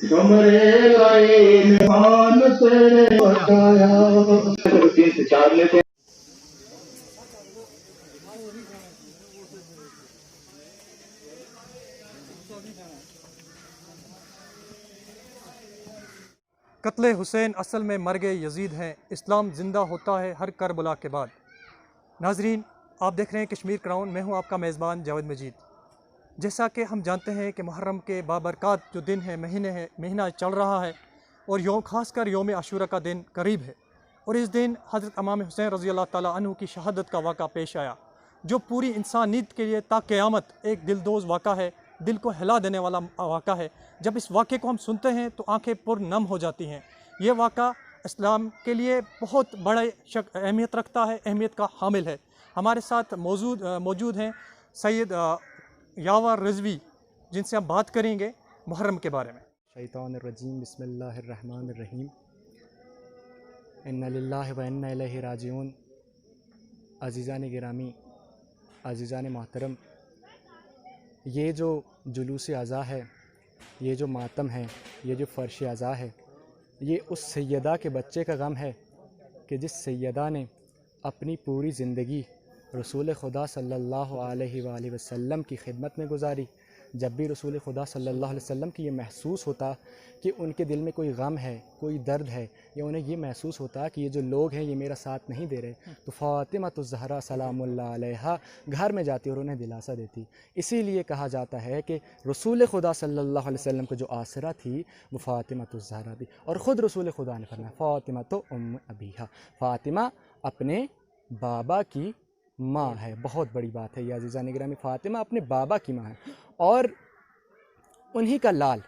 کمرے لائے مہمان تیرے بتایا 3 سے 4 لیتے ہیں. قتل حسین اصل میں مرگ یزید ہیں، اسلام زندہ ہوتا ہے ہر کربلا کے بعد. ناظرین، آپ دیکھ رہے ہیں کشمیر کراؤن، میں ہوں آپ کا میزبان جاوید مجید. جیسا کہ ہم جانتے ہیں کہ محرم کے بابرکات جو دن ہے، مہینہ چل رہا ہے، اور خاص کر یوم عاشورہ کا دن قریب ہے، اور اس دن حضرت امام حسین رضی اللہ تعالیٰ عنہ کی شہادت کا واقعہ پیش آیا، جو پوری انسانیت کے لیے تا قیامت ایک دلدوز واقعہ ہے، دل کو ہلا دینے والا واقعہ ہے. جب اس واقعے کو ہم سنتے ہیں تو آنکھیں پر نم ہو جاتی ہیں. یہ واقعہ اسلام کے لیے بہت بڑے اہمیت رکھتا ہے، اہمیت کا حامل ہے. ہمارے ساتھ موجود ہیں سید یاور رضوی، جن سے ہم بات کریں گے محرم کے بارے میں. شیطان الرجیم، بسم اللہ الرحمن الرحیم. انا للہ و انا الیہ راجعون. عزیزان گرامی، عزیزان محترم، یہ جو جلوس عزا ہے، یہ جو ماتم ہے، یہ جو فرش عزا ہے، یہ اس سیدہ کے بچے کا غم ہے کہ جس سیدہ نے اپنی پوری زندگی رسول خدا صلی اللہ علیہ وآلہ وسلم کی خدمت میں گزاری. جب بھی رسول خدا صلی اللہ علیہ وسلم کی یہ محسوس ہوتا کہ ان کے دل میں کوئی غم ہے، کوئی درد ہے، یا انہیں یہ محسوس ہوتا کہ یہ جو لوگ ہیں یہ میرا ساتھ نہیں دے رہے، تو فاطمہ الزہرا سلام اللہ علیہا گھر میں جاتی اور انہیں دلاسا دیتی. اسی لیے کہا جاتا ہے کہ رسول خدا صلی اللہ علیہ وسلم کو جو آسرہ تھی وہ فاطمہ الزہرا تھی. اور خود رسول خدا نے فرمایا فاطمہ تو ام ابیہا، فاطمہ اپنے بابا کی ماں ہے. بہت بڑی بات ہے یہ عزیزان گرامی، فاطمہ اپنے بابا کی ماں ہے. اور انہی کا لال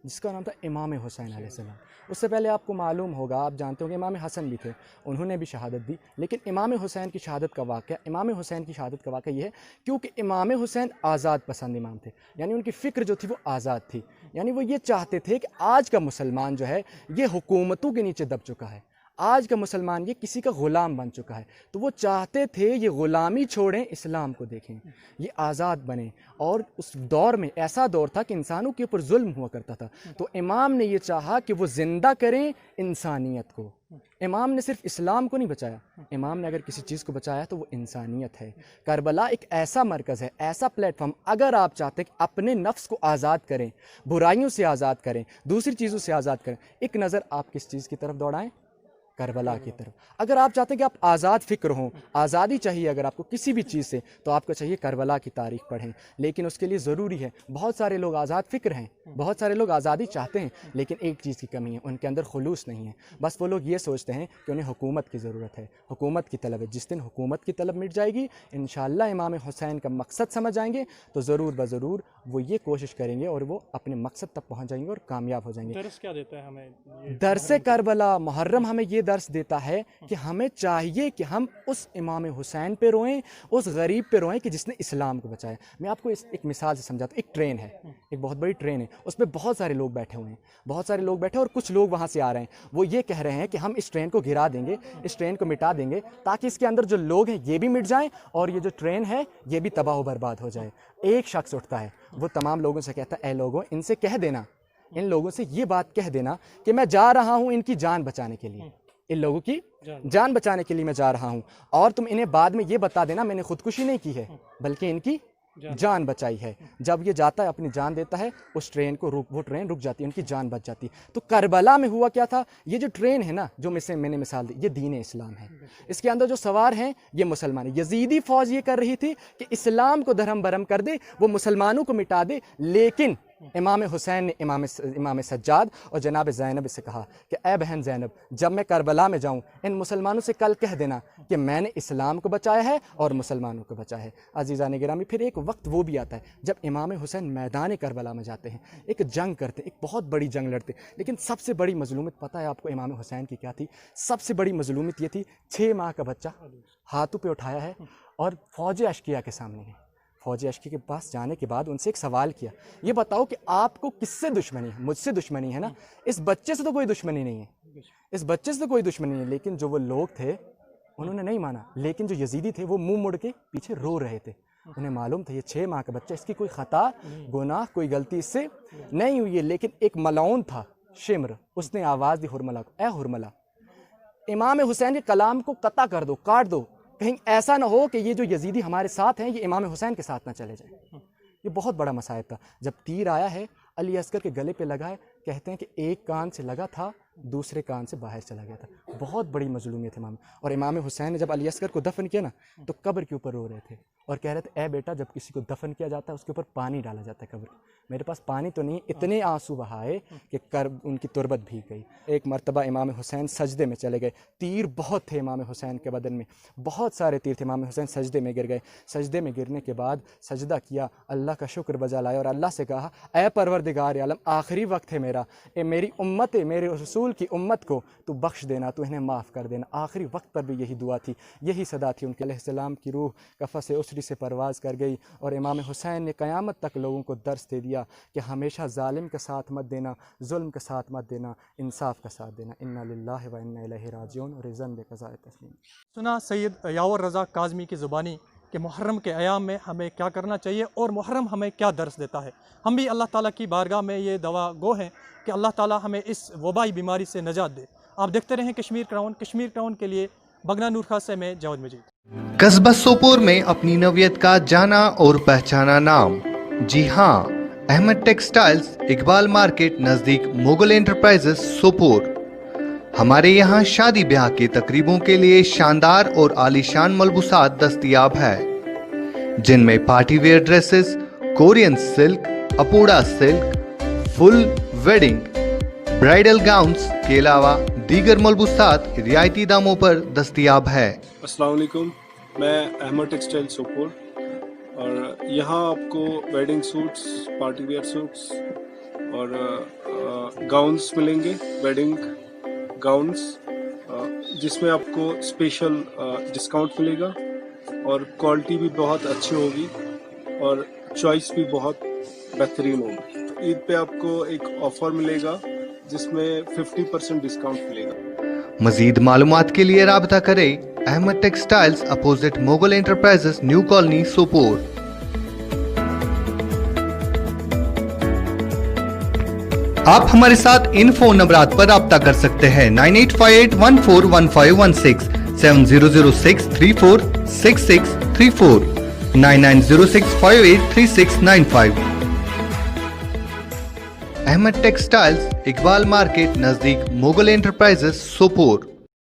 جس کا نام تھا امام حسین علیہ السلام. اس سے پہلے آپ کو معلوم ہوگا، آپ جانتے ہوں کہ امام حسن بھی تھے، انہوں نے بھی شہادت دی. لیکن امام حسین کی شہادت کا واقعہ یہ ہے کیونکہ امام حسین آزاد پسند امام تھے. یعنی ان کی فکر جو تھی وہ آزاد تھی. یعنی وہ یہ چاہتے تھے کہ آج کا مسلمان جو ہے یہ حکومتوں کے نیچے دب چکا ہے، آج کا مسلمان یہ کسی کا غلام بن چکا ہے. تو وہ چاہتے تھے یہ غلامی چھوڑیں، اسلام کو دیکھیں، یہ آزاد بنیں. اور اس دور میں ایسا دور تھا کہ انسانوں کے اوپر ظلم ہوا کرتا تھا. تو امام نے یہ چاہا کہ وہ زندہ کریں انسانیت کو. امام نے صرف اسلام کو نہیں بچایا، امام نے اگر کسی چیز کو بچایا تو وہ انسانیت ہے. کربلا ایک ایسا مرکز ہے، ایسا پلیٹ فارم، اگر آپ چاہتے کہ اپنے نفس کو آزاد کریں، برائیوں سے آزاد کریں، دوسری چیزوں سے آزاد کریں، ایک نظر آپ کس چیز کی طرف دوڑائیں؟ کربلا کی طرف. اگر آپ چاہتے ہیں کہ آپ آزاد فکر ہوں، آزادی چاہیے اگر آپ کو کسی بھی چیز سے، تو آپ کو چاہیے کربلا کی تاریخ پڑھیں. لیکن اس کے لیے ضروری ہے، بہت سارے لوگ آزاد فکر ہیں، بہت سارے لوگ آزادی چاہتے ہیں، لیکن ایک چیز کی کمی ہے، ان کے اندر خلوص نہیں ہے. بس وہ لوگ یہ سوچتے ہیں کہ انہیں حکومت کی ضرورت ہے، حکومت کی طلب ہے. جس دن حکومت کی طلب مٹ جائے گی، انشاءاللہ امام حسین کا مقصد سمجھ آئیں گے تو ضرور بضرور وہ یہ کوشش کریں گے اور وہ اپنے مقصد تک پہنچ جائیں گے اور کامیاب ہو جائیں گے. درس کیا دیتا ہے ہمیں درس کربلا؟ محرم ہمیں یہ درس دیتا ہے کہ ہمیں چاہیے کہ ہم اس امام حسین پہ روئیں، اس غریب پہ روئیں کہ جس نے اسلام کو بچایا. میں آپ کو ایک مثال سے سمجھاتا ہوں. ایک ٹرین ہے، ایک بہت بڑی ٹرین ہے، اس پہ بہت سارے لوگ بیٹھے ہوئے ہیں، بہت سارے لوگ بیٹھے، اور کچھ لوگ وہاں سے آ رہے ہیں. وہ یہ کہہ رہے ہیں کہ ہم اس ٹرین کو گرا دیں گے، اس ٹرین کو مٹا دیں گے، تاکہ اس کے اندر جو لوگ ہیں یہ بھی مٹ جائیں اور یہ جو ٹرین ہے یہ بھی تباہ و برباد ہو جائے. ایک شخص اٹھتا ہے، وہ تمام لوگوں سے کہتا ہے اے لوگوں، ان سے کہہ دینا، ان لوگوں سے یہ بات کہہ دینا کہ میں جا رہا ہوں ان کی جان بچانے کے لیے، ان لوگوں کی جان بچانے کے لیے میں جا رہا ہوں. اور تم انہیں بعد میں یہ بتا دینا میں نے خودکشی نہیں کی ہے بلکہ ان کی جان بچائی ہے. جب یہ جاتا ہے اپنی جان دیتا ہے، اس ٹرین کو وہ ٹرین رک جاتی ہے، ان کی جان بچ جاتی ہے. تو کربلا میں ہوا کیا تھا؟ یہ جو ٹرین ہے نا، جو میں نے مثال دی، یہ دین اسلام ہے. اس کے اندر جو سوار ہیں یہ مسلمان ہیں. یزیدی فوج یہ کر رہی تھی کہ اسلام کو دھرم برہم کر دے، وہ مسلمانوں کو مٹا دے. لیکن امام حسین نے امام سجاد اور جناب زینب سے کہا کہ اے بہن زینب، جب میں کربلا میں جاؤں ان مسلمانوں سے کل کہہ دینا کہ میں نے اسلام کو بچایا ہے اور مسلمانوں کو بچایا ہے. عزیزان گرامی، پھر ایک وقت وہ بھی آتا ہے جب امام حسین میدان کربلا میں جاتے ہیں، ایک جنگ کرتے ہیں، ایک بہت بڑی جنگ لڑتے ہیں. لیکن سب سے بڑی مظلومت پتہ ہے آپ کو امام حسین کی کیا تھی؟ سب سے بڑی مظلومت یہ تھی، 6 ماہ کا بچہ ہاتھوں پہ اٹھایا ہے اور فوج اشکیا کے سامنے ہے. فوج اشکی کے پاس جانے کے بعد ان سے ایک سوال کیا، یہ بتاؤ کہ آپ کو کس سے دشمنی ہے؟ مجھ سے دشمنی ہے نا، اس بچے سے تو کوئی دشمنی نہیں ہے، اس بچے سے تو کوئی دشمنی نہیں ہے. لیکن جو وہ لوگ تھے انہوں نے نہیں مانا. لیکن جو یزیدی تھے وہ منہ مڑ کے پیچھے رو رہے تھے. انہیں معلوم تھا یہ 6 ماہ کا بچہ، اس کی کوئی خطا گناہ کوئی غلطی اس سے نہیں ہوئی ہے، لیکن ایک ملعون تھا شمر، اس نے آواز دی ہرملا کو، اے ہرملا امام حسین کے کلام کو قطع کر دو، کاٹ دو، کہیں ایسا نہ ہو کہ یہ جو یزیدی ہمارے ساتھ ہیں یہ امام حسین کے ساتھ نہ چلے جائیں۔ یہ بہت بڑا مصائب تھا۔ جب تیر آیا ہے علی اصغر کے گلے پہ لگا ہے، کہتے ہیں کہ ایک کان سے لگا تھا دوسرے کان سے باہر چلا گیا تھا۔ بہت بڑی مظلومیت امام، اور امام حسین نے جب علی اصغر کو دفن کیا نا تو قبر کے اوپر رو رہے تھے اور کہہ رہے تھے اے بیٹا جب کسی کو دفن کیا جاتا ہے اس کے اوپر پانی ڈالا جاتا ہے قبر کے، میرے پاس پانی تو نہیں، اتنے آنسو بہائے کہ ان کی تربت بھیگ گئی۔ ایک مرتبہ امام حسین سجدے میں چلے گئے، تیر بہت تھے امام حسین کے بدن میں، بہت سارے تیر تھے، امام حسین سجدے میں گر گئے۔ سجدے میں گرنے کے بعد سجدہ کیا، اللہ کا شکر بجا لایا اور اللہ سے کہا اے پروردگار عالم آخری وقت ہے میرا، اے میری امت، میرے رسول کی امت کو تو بخش دینا، تو انہیں معاف کر دینا۔ آخری وقت پر بھی یہی دعا تھی، یہی صدا تھی ان کے علیہ السلام کی روح قفس اسری سے پرواز کر گئی، اور امام حسین نے قیامت تک لوگوں کو درس دے دیا کہ ہمیشہ ظالم کا ساتھ مت دینا، ظلم کا ساتھ مت دینا، انصاف کا ساتھ دینا۔ انا للہ و انا الیہ راجعون، اور رضا بقضاء تسلیم۔ سنا سید یاور رضا کاظمی کی زبانی کہ محرم کے ایام میں ہمیں کیا کرنا چاہیے اور محرم ہمیں کیا درس دیتا ہے۔ ہم بھی اللہ تعالیٰ کی بارگاہ میں یہ دعا گو ہیں کہ اللہ تعالیٰ ہمیں اس وبائی بیماری سے نجات دے۔ آپ دیکھتے رہیں کشمیر کراؤن کے لیے بگنا نور خاص سے میں جاوید مجید۔ قصبہ سوپور میں اپنی نوعیت کا جانا اور پہچانا نام، جی ہاں، احمد ٹیکسٹائلز، اقبال مارکیٹ نزدیک مغل انٹرپرائزز سوپور۔ ہمارے یہاں شادی بیاہ کے تقریبوں کے لیے شاندار اور عالیشان ملبوسات دستیاب ہے، جن میں party wear dresses, Korean silk, Uppada silk, full wedding, bridal gowns کے علاوہ دیگر ملبوسات رعایتی داموں پر دستیاب ہے۔ السلام علیکم، میں احمد ٹیکسٹائل سوپور، اور یہاں آپ کو wedding suits, party wear suits اور گاؤنز ملیں گے، ویڈنگ گاؤنز، جس میں آپ کو اسپیشل ڈسکاؤنٹ ملے گا، اور کوالٹی بھی بہت اچھی ہوگی اور چوائس بھی بہت بہترین ہوگی۔ عید پہ آپ کو ایک آفر ملے گا جس میں 50% ڈسکاؤنٹ ملے گا۔ مزید معلومات کے لیے رابطہ کریں Ahmed textiles, opposite Mughal enterprises, new colony, Sopore. آپ ہمارے ساتھ ان فون نمبرات پر رابطہ کر سکتے ہیں: 9858141516، 7006346634، 9906583695۔ احمد ٹیکسٹائلز، اقبال مارکیٹ نزدیک مغل انٹرپرائزز سوپور۔